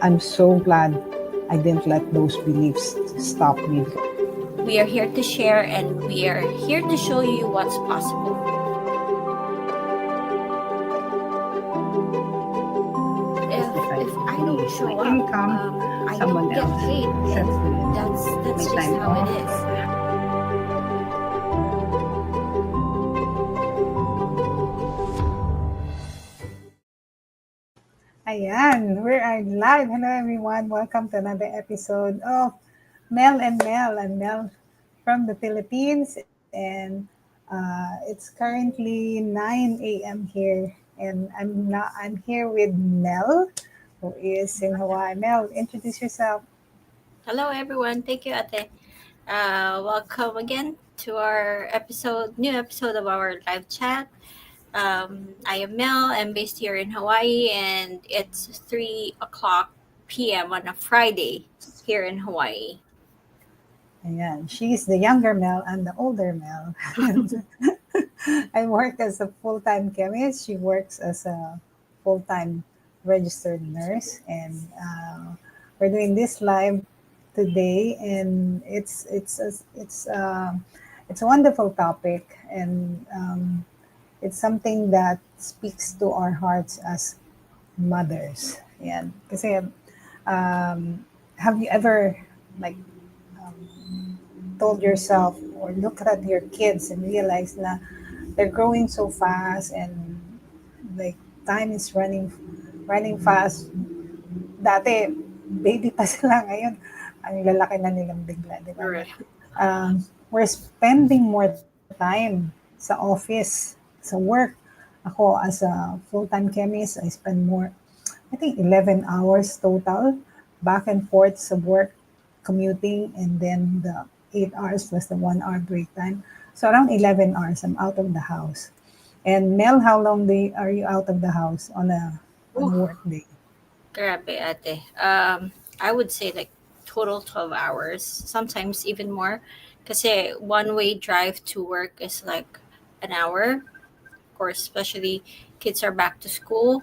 I'm so glad I didn't let those beliefs stop me. We are here to share and we are here to show you what's possible. If I don't My show up, income, I someone don't get else paid, sets and the that's my just time how it off. is. Ayan, we are live. Hello everyone. Welcome to another episode of Mel and Mel. I'm Mel from the Philippines and it's currently 9 a.m. here and I'm here with Mel who is in Hawaii. Mel, introduce yourself. Hello, everyone. Thank you, Ate. Welcome again to our new episode of our live chat. I am Mel. I'm based here in Hawaii, and it's 3 o'clock p.m. on a Friday here in Hawaii. Ayan, she's the younger Mel. I'm the older Mel. And I work as a full-time chemist. She works as a full-time registered nurse, and we're doing this live today. And it's a wonderful topic, and it's something that speaks to our hearts as mothers. And kasi, have you ever like told yourself or look at your kids and realize na they're growing so fast and like time is running fast. Dati, baby pa sila ngayon. Ang lalaki na nilang bigla, di ba? Right. We're spending more time sa office, sa work. Ako, as a full-time chemist, I spend more, I think 11 hours total back and forth sa work, commuting, and then the 8 hours plus the 1 hour break time. So around 11 hours, I'm out of the house. And Mel, how long are you out of the house on a Ooh, work day? grabe, Ate. I would say like total 12 hours, sometimes even more. Kasi one-way drive to work is like an hour. Of course, especially kids are back to school.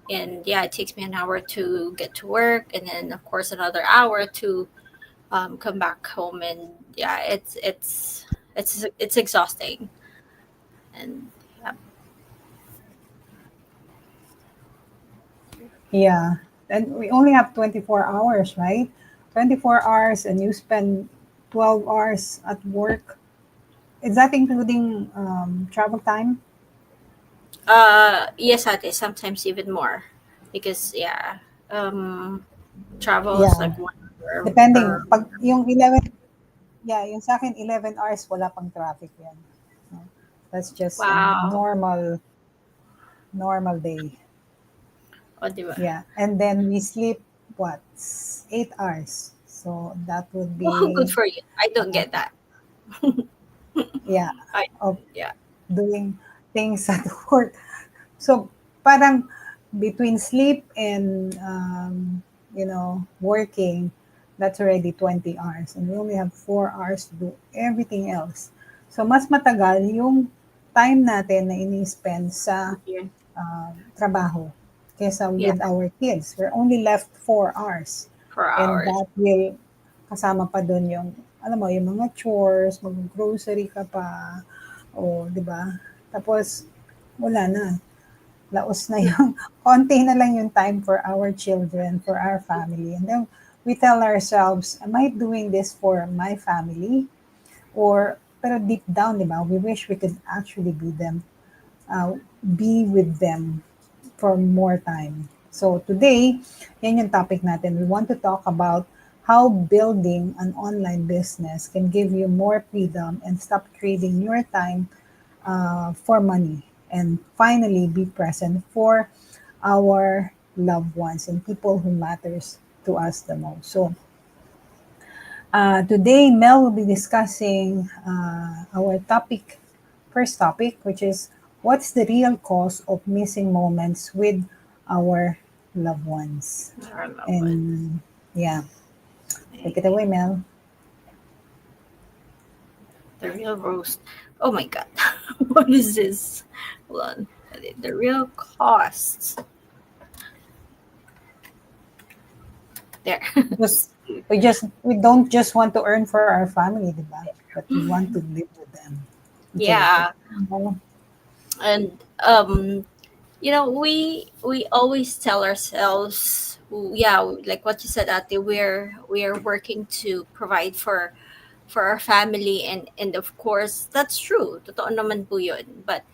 And yeah, it takes me an hour to get to work, and then of course another hour to come back home. And yeah, it's exhausting. And yeah, Yeah. And we only have 24 hours, right? 24 hours and you spend 12 hours at work. Is that including travel time? yes, ate, sometimes even more, because yeah, um, travel is Yeah. like 1 hour per. Depending. Pag yung 11, yeah, yung sa akin 11 hours, wala pang traffic yan. No? That's just a Wow. normal day. O, di ba? Yeah. And then we sleep, what, 8 hours. So that would Oh, good be, for you. I don't get that. yeah, I of Yeah. doing things at work. So parang between sleep and working, that's already 20 hours, and we only have 4 hours to do everything else. So mas matagal yung time natin na ini-spend sa Yeah. trabaho kesa Yeah, with our kids. We're only left 4 hours, for and hours. that will kasama pa dun yung alam mo yung mga chores, mag-grocery ka pa, o 'di ba? Tapos wala na, laos na yung konti na lang yung time for our children, for our family. And then we tell ourselves, am I doing this for my family? Or, pero deep down, di ba, we wish we could actually be with them for more time. So today, yan yung topic natin. We want to talk about how building an online business can give you more freedom and stop trading your time for money, and finally be present for our loved ones and people who matters to us the most. So today Mel will be discussing our first topic, which is what's the real cause of missing moments with our loved ones. I love it. And yeah, take it away, Mel. The real roast. Oh my god. What is this? Hold on. The real costs. there. Just we don't just want to earn for our family, di ba? But we want to live with them. Okay, but Yeah. no, And we always tell ourselves, yeah, like what you said, Ate, we're working to provide for our family, and of course that's true, totoo naman po yun. But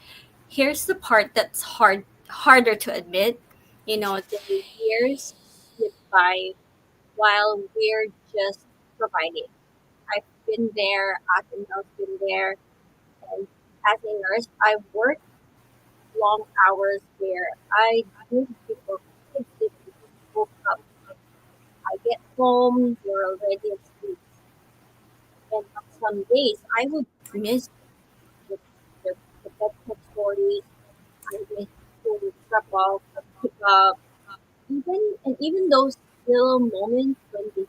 here's the part that's harder to admit. The years slip by while we're just providing. I've been there, Ate Mel's been there, and as a nurse I've worked long hours where I did before my kids even woke up. I get home, they're already asleep. And on some days, I would miss the, the, the bedtime stories. I miss to drop off, pick up, even those little moments when they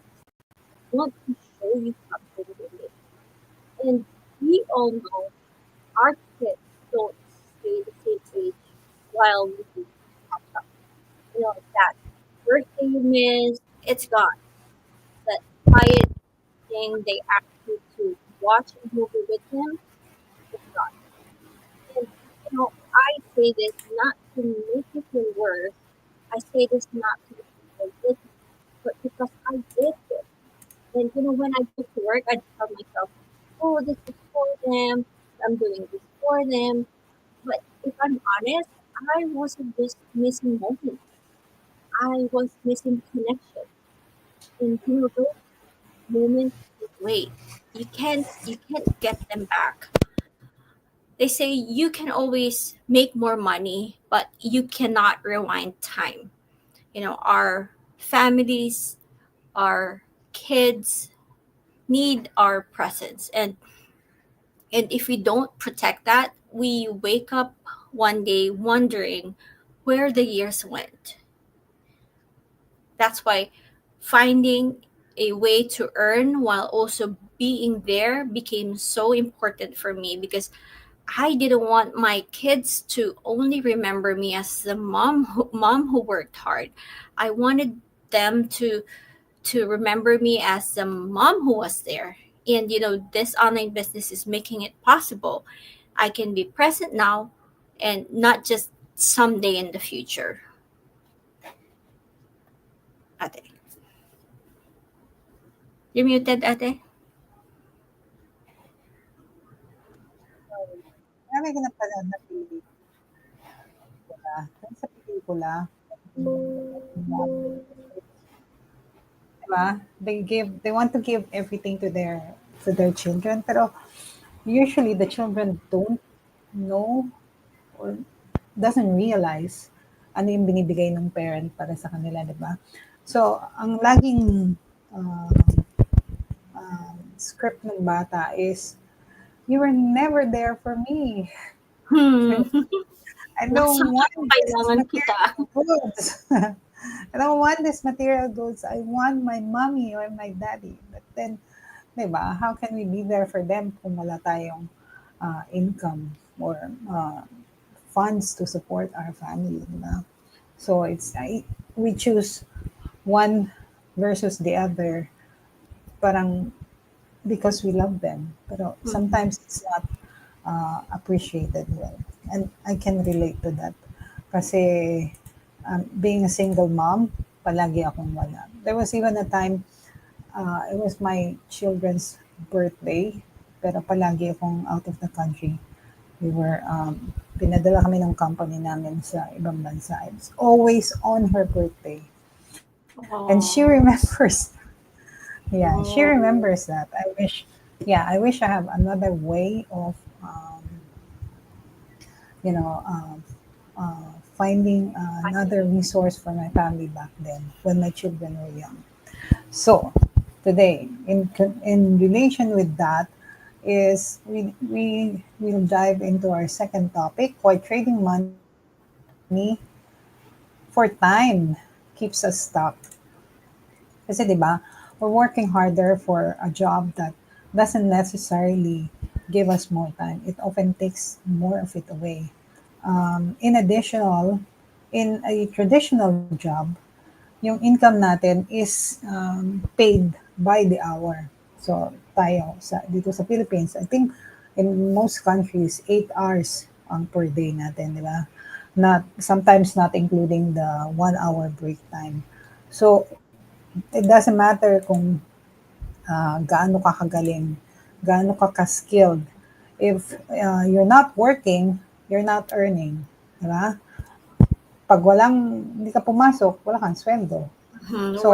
want to show you something really. And we all know our kids don't stay the same age while we catch up. That birthday you miss, it's gone. That quiet thing they ask you to watch a movie with them, it's gone. And I say this not to make you feel worse. I say this not to make you feel guilty, but because I did this. And when I go to work, I tell myself, "Oh, this is for them. I'm doing this for them." But if I'm honest, I wasn't just missing moments. I was missing connection. And those moments wait. You can't get them back. They say you can always make more money, but you cannot rewind time. Our families, our kids need our presence, and if we don't protect that, we wake up one day wondering where the years went. That's why finding a way to earn while also being there became so important for me, because I didn't want my kids to only remember me as the mom who worked hard. I wanted them to remember me as the mom who was there. And this online business is making it possible. I can be present now and not just someday in the future. Ate. You're muted, Ate. marami ka na pala na pelikula. Sa pelikula, diba? They want to give everything to their children, pero usually the children don't know or doesn't realize ano yung binibigay ng parent para sa kanila, di ba? So, ang laging uh, script ng bata is, you were never there for me. Hmm. I don't Nasaan want mo this kailangan kita? material goods. I don't want this material goods. I want my mommy or my daddy. But then, di ba, how can we be there for them kung wala tayong income or funds to support our family, di ba? So we choose one versus the other, parang because we love them. Pero Mhm. sometimes it's not appreciated well. And I can relate to that. Kasi being a single mom, palagi akong wala. There was even a time, it was my children's birthday, pero palagi akong out of the country. Pinadala kami ng company namin sa ibang bansa. It's always on her birthday. And she Oh. remembers, yeah, she remembers Oh. that. I wish I have another way of, you know, finding another resource for my family back then when my children were young. So today, in relation with that, is we will dive into our second topic, why trading money for time keeps us stuck. Kasi 'di ba, we're working harder for a job that doesn't necessarily give us more time. It often takes more of it away. In additional, in a traditional job, yung income natin is paid by the hour. So, tayo, dito sa Philippines, I think in most countries, 8 hours ang per day natin, di ba? Not, sometimes not including the 1 hour break time. So, it doesn't matter kung gaano ka kagaling, gaano ka ka-skilled. If you're not working, you're not earning. Di ba? Pag hindi ka pumasok, wala kang sweldo. Work. So,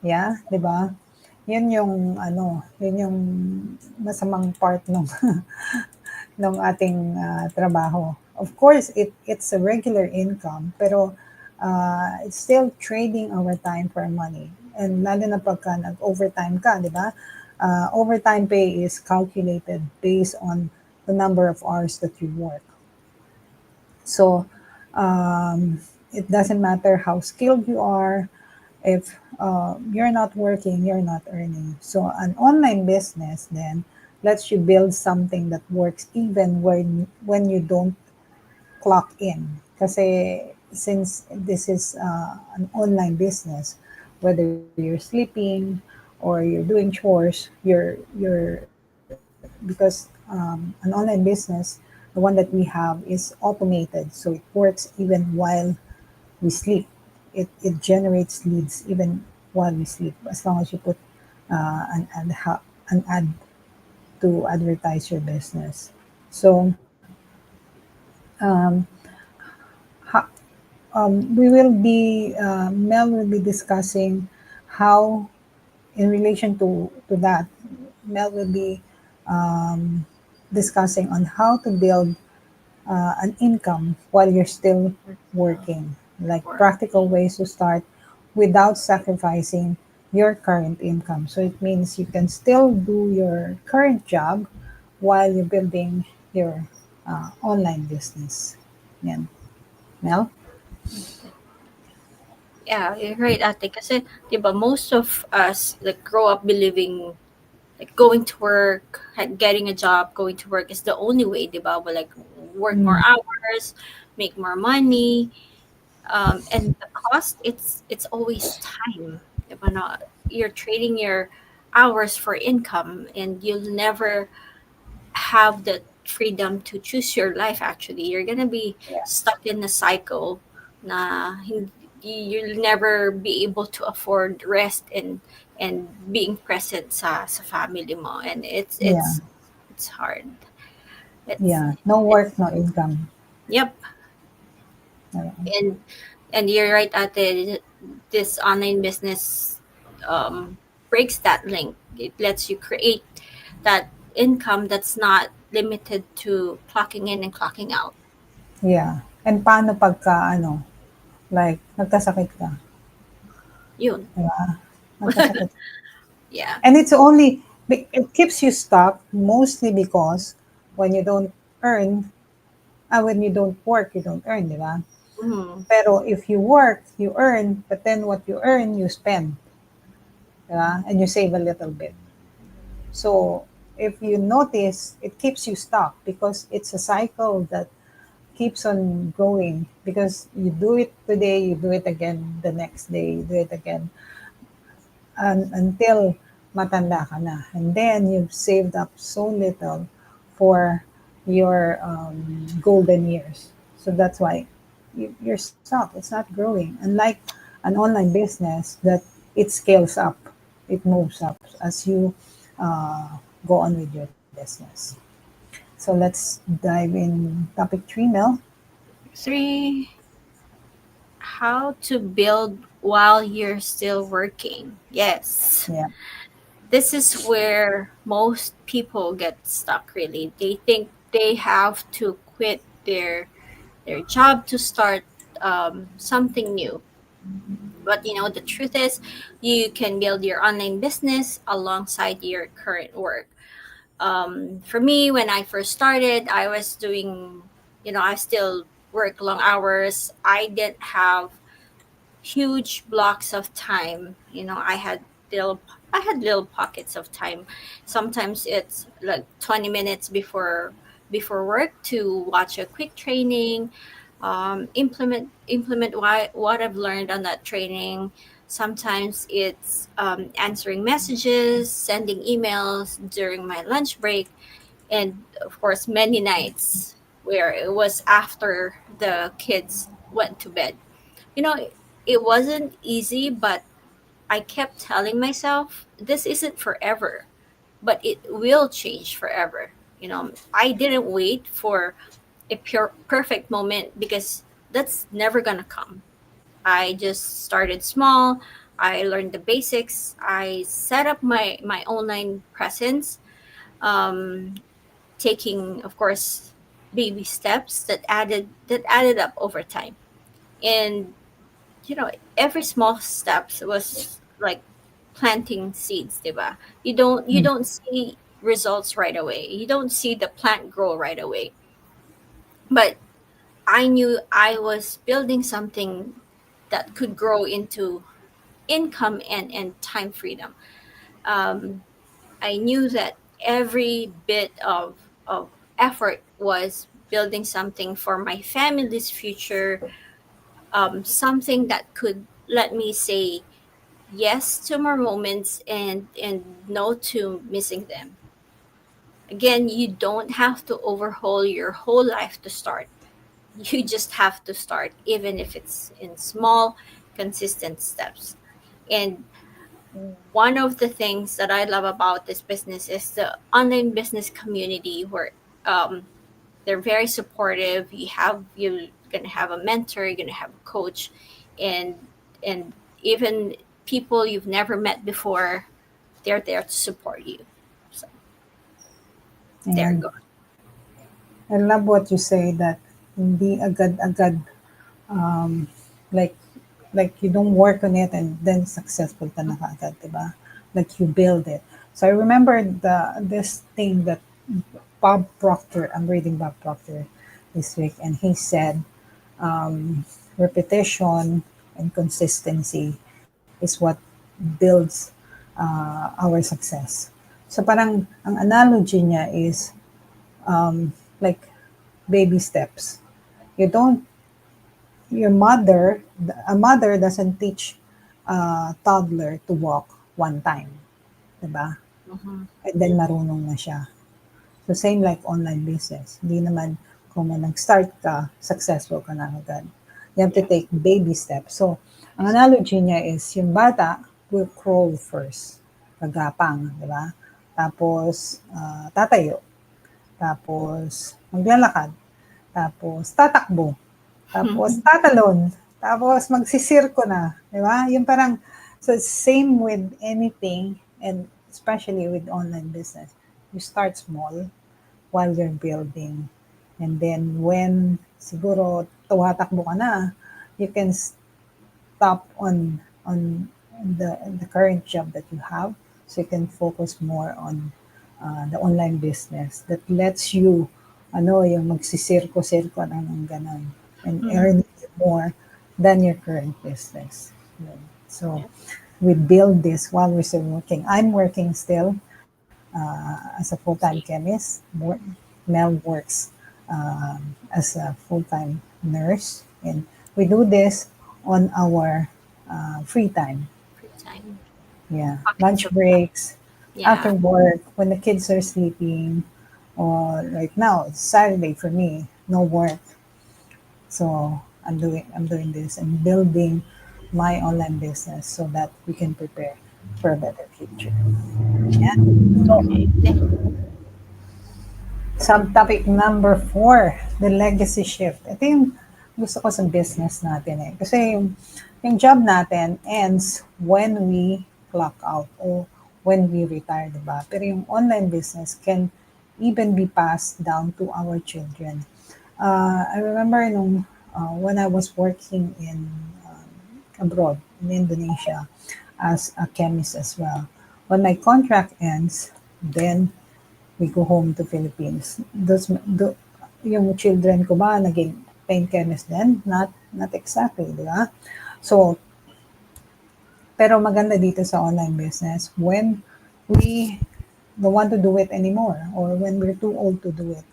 yeah, 'di ba? 'Yun yung ano, 'yun yung masamang part nung nung ating trabaho. Of course, it's a regular income, pero it's still trading our time for money. And lalo na pagka nag-overtime ka, 'di ba? Overtime pay is calculated based on the number of hours that you work. So it doesn't matter how skilled you are. If you're not working, you're not earning. So an online business then lets you build something that works even when you don't clock in. Kasi since this is an online business, whether you're sleeping or you're doing chores, because an online business, the one that we have is automated, so it works even while we sleep. It generates leads even while we sleep, as long as you put an ad to advertise your business. So ha, we will be Mel will be discussing how, in relation to that, Mel will be um, discussing on how to build an income while you're still working, like Work. practical ways to start without sacrificing your current income. So it means you can still do your current job while you're building your online business. Yan. Mel? Yeah, you're right, ate. Kasi, di ba, most of us, like, grow up believing, like, going to work, getting a job, going to work is the only way, di ba? We, like, work more Mm, hours, make more money. And the cost, it's always time. Di ba, no? You're trading your hours for income, and you'll never have the freedom to choose your life. Actually, you're gonna be yeah, stuck in a cycle na you'll never be able to afford rest and being present sa family mo, and yeah, it's hard. it's yeah. No it's work, no income. Yep. Yeah, And you're right, ate. This online business um, breaks that link. It lets you create that income that's not limited to clocking in and clocking out. yeah. And paano pagka, ano, like, nagkasakit ka? Yun. Di ba? Nagkasakit. Yeah. And it's only, it keeps you stuck mostly because when you don't earn, when you don't work, you don't earn, di ba? Mhm. Pero if you work, you earn, but then what you earn, you spend, di ba? And you save a little bit. So if you notice, it keeps you stuck because it's a cycle that keeps on going, because you do it today, you do it again the next day, you do it again until matanda ka na. And then you've saved up so little for your golden years. So that's why you're stuck. It's not growing. Unlike an online business that it scales up, it moves up as you go on with your business. So let's dive in topic 3, Mel. 3, how to build while you're still working. Yes. Yeah, This is where most people get stuck, really. They think they have to quit their job to start something new. But the truth is, you can build your online business alongside your current work. For me, when I first started, I was doing, I still work long hours. I didn't have huge blocks of time. I had little pockets of time. Sometimes it's like 20 minutes before work to watch a quick training, Implement what I've learned on that training. Sometimes it's answering messages, sending emails during my lunch break, and of course many nights where it was after the kids went to bed. You know, it wasn't easy, but I kept telling myself this isn't forever, but it will change forever. You know, I didn't wait for a pure perfect moment because that's never gonna come. I just started small. I learned the basics. I set up my online presence, um, taking, of course, baby steps that added up over time. And you know, every small steps was like planting seeds, diba? You don't see results right away. You don't see the plant grow right away. But I knew I was building something that could grow into income and time freedom. Um, I knew that every bit of effort was building something for my family's future, something that could let me say yes to more moments and no to missing them. Again, you don't have to overhaul your whole life to start. You just have to start, even if it's in small, consistent steps. And one of the things that I love about this business is the online business community where um, they're very supportive. You're gonna have a mentor, you're gonna have a coach, and and even people you've never met before, they're there to support you. So there you And go. I love what you say that hindi agad-agad, like you don't work on it and then successful ka na kaagad, 'di ba? Like you build it. So I remember this thing that Bob Proctor, I'm reading Bob Proctor this week, and he said repetition and consistency is what builds our success. So parang ang analogy niya is like baby steps. You don't, your mother, a mother doesn't teach a toddler to walk one time, diba? Mm-hmm. And then marunong na siya. So same like online business. Hindi naman kung nag-start ka, successful ka na agad. You have to Yeah. take baby steps. So, ang analogy niya is yung bata will crawl first. Gagapang, di ba? Tapos, tatayo. Tapos, maglalakad. Tapos, tatakbo. Tapos, tatalon. Tapos, magsisirko na. Di ba? Yung parang, so same with anything and especially with online business. You start small while you're building. And then when siguro tumatakbo ka na, you can stop on the current job that you have so you can focus more on the online business that lets you yung magsisirko-sirko na ng ganon and Mm-hmm. earn more than your current business. Yun. So Yep. we build this while we're still working. I'm working still as a full-time See. chemist. Mel works as a full-time nurse, and we do this on our free time. Free time. Yeah, Pockets lunch of time. breaks, Yeah. after work, when the kids are sleeping, or right now it's Saturday for me, no work, so I'm doing this and building my online business so that we can prepare for a better future. Yeah. So Okay. subtopic number 4, the legacy shift. Ito yung gusto ko sa business natin eh. Kasi yung job natin ends when we clock out or when we retire, di ba? Pero yung online business can even be passed down to our children. I remember when I was working in abroad in Indonesia as a chemist as well. When my contract ends, then we go home to Philippines. Yung children ko ba naging paint chemist din? Not exactly, di ba? So, pero maganda dito sa online business when we don't want to do it anymore or when we're too old to do it.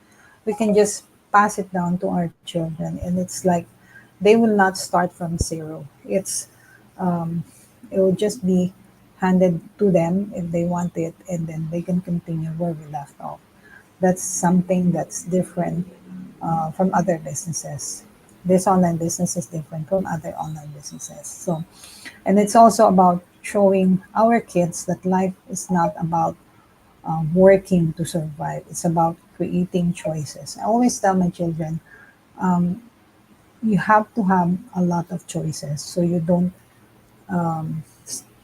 We can just pass it down to our children, and it's like they will not start from zero. It will just be handed to them if they want it, and then they can continue where we left off. That's something that's different from other businesses. This online business is different from other online businesses. So, and it's also about showing our kids that life is not about working to survive. It's about creating choices. I always tell my children, you have to have a lot of choices so you don't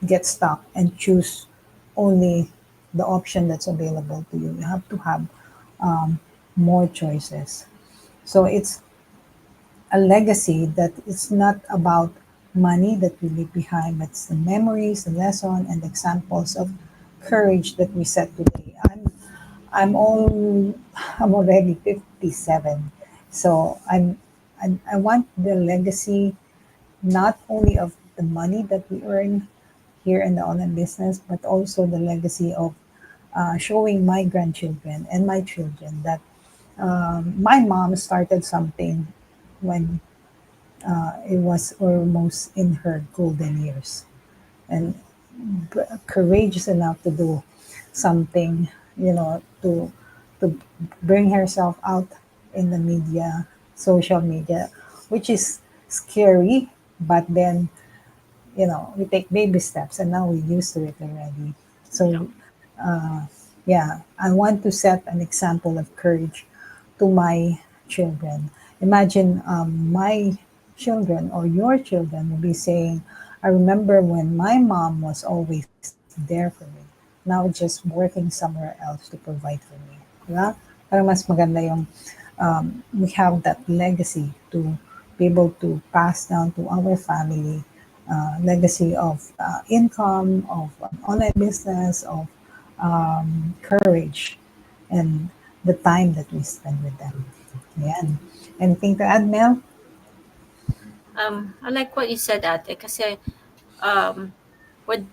get stuck and choose only the option that's available to you. You have to have more choices. So it's a legacy that it's not about money that we leave behind, but it's the memories, the lesson, and the examples of courage that we set today. I'm all I'm already 57, so I want the legacy not only of the money that we earn here in the online business, but also the legacy of showing my grandchildren and my children that my mom started something when it was almost in her golden years, and courageous enough to do something, to bring herself out in the media, social media, which is scary, but then we take baby steps and now we're used to it already. Yeah. So yeah, I want to set an example of courage to my children. Imagine my children or your children will be saying, I remember when my mom was always there for me. Now just working somewhere else to provide for me. Diba? Parang mas maganda yung we have that legacy to be able to pass down to our family, legacy of income, of an online business, of courage, and the time that we spend with them. Yan. Anything to add, Mel? I like what you said, Ate, kasi um, with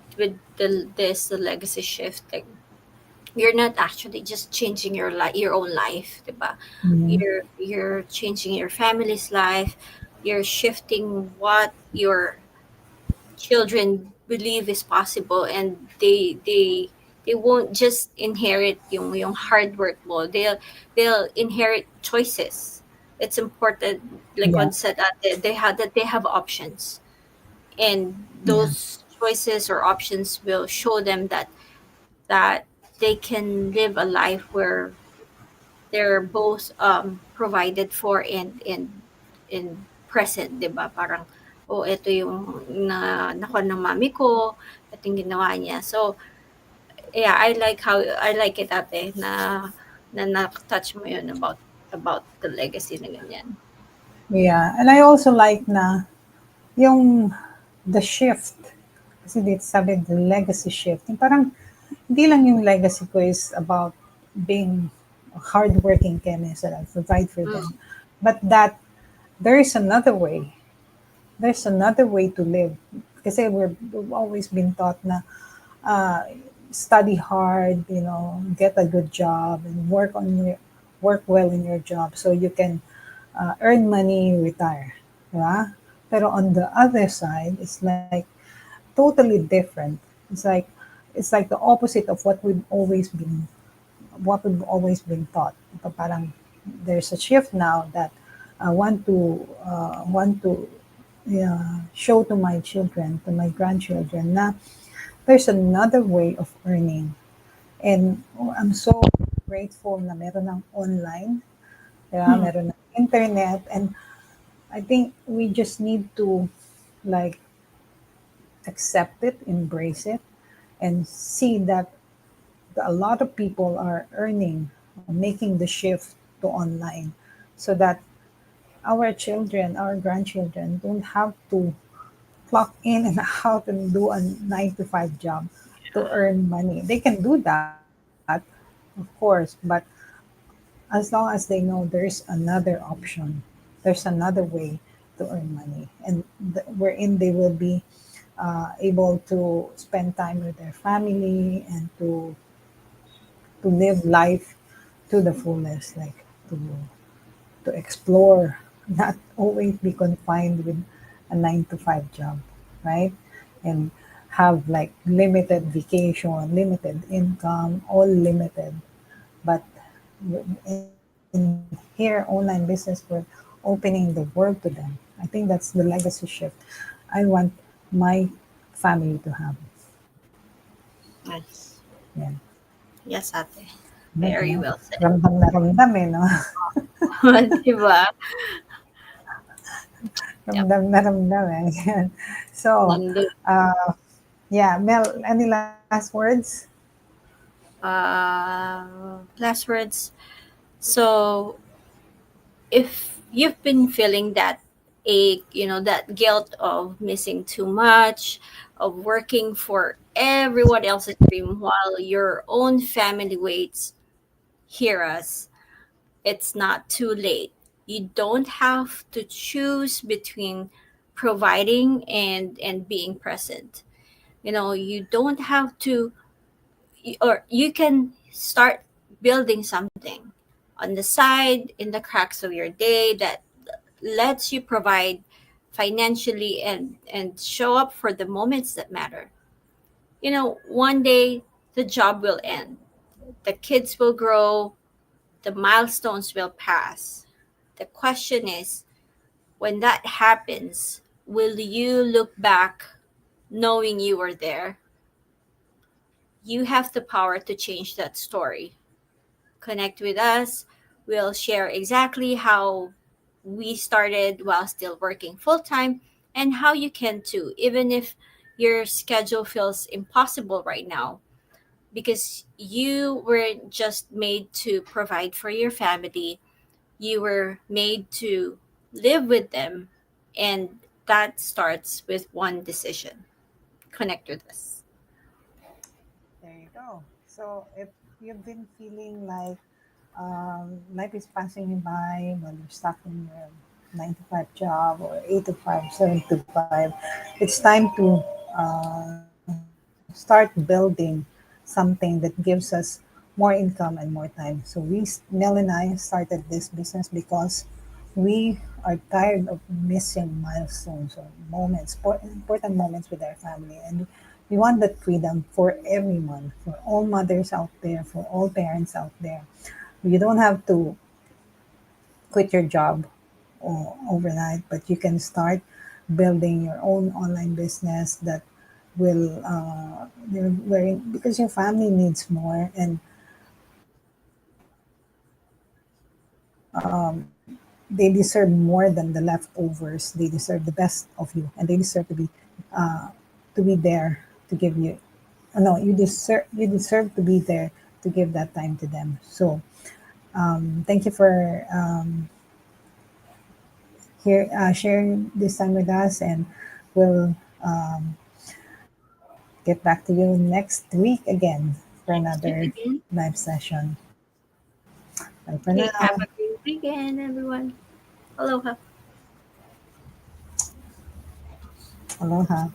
the legacy shift, like you're not actually just changing your own life, diba? Mhm. You're changing your family's life. You're shifting what your children believe is possible, and they won't just inherit yung hard work mo. They'll inherit choices. It's important, like Yeah, what said, that they have options, and yeah, those choices or options will show them that they can live a life where they're both provided for and present, 'di ba? Parang oh, ito yung nakuha ng mami ko, ito yung ginawa niya. So, yeah, I like it, ate, na touch mo yun about the legacy na ganyan. yeah. And I also like na yung the shift. Kasi dito sabi, the legacy shift. Yung parang, hindi lang yung legacy ko is about being a hardworking chemist that I provide for Mm, them. But that there is another way. There's another way to live. Kasi we've always been taught na uh, study hard, get a good job and work well in your job so you can earn money, retire. Diba? Pero on the other side, it's like totally different. It's like it's like the opposite of what we've always been taught. So parang there's a shift now that I want to show to my children, to my grandchildren, na there's another way of earning. And I'm so grateful na meron ng online, mm, meron ng internet, and I think we just need to like accept it, embrace it, and see that a lot of people are earning, making the shift to online, so that our children, our grandchildren don't have to clock in and out and do a 9 to 5 job to earn money. They can do that, of course, but as long as they know there's another option, there's another way to earn money, and wherein they will be able to spend time with their family and to live life to the fullest, like to to explore, not always be confined with a 9 to 5 job, right? And have like limited vacation, limited income, all limited. But in here, online business, we're opening the world to them. I think that's the legacy shift I want my family to have. Nice. Yeah. Yes, ate. Ano, Very well said. ramdam na ramdam eh, no? Diba? Yep. Ramdam na ramdam eh. So, Nandun. uh, yeah, Mel, any last words? Last words. So, if you've been feeling that ache, that guilt of missing too much, of working for everyone else's dream while your own family waits, hear us. It's not too late. You don't have to choose between providing and being present. You don't have to, or you can start building something on the side in the cracks of your day that lets you provide financially and show up for the moments that matter. One day the job will end, the kids will grow, the milestones will pass. The question is, when that happens, will you look back knowing you were there? You have the power to change that story. Connect with us. We'll share exactly how we started while still working full time and how you can too, even if your schedule feels impossible right now, because you weren't just made to provide for your family, you were made to live with them. And that starts with one decision. Connect with us. There you go. So if you've been feeling like life is passing you by while you're stuck in your 9 to 5 job or 8 to 5, 7 to 5, it's time to start building something that gives us more income and more time. So Mel and I started this business because we are tired of missing milestones or moments, important moments with our family, and we want that freedom for everyone, for all mothers out there, for all parents out there. You don't have to quit your job overnight, but you can start building your own online business that will, because your family needs more, and they deserve more than the leftovers. They deserve the best of you, and they deserve uh, to be there to give you. No, you deserve to be there to give that time to them. So thank you for here sharing this time with us, and we'll get back to you next week again for Next week another again. live session. Bye for Okay, have now. a great weekend, everyone. Aloha. Aloha.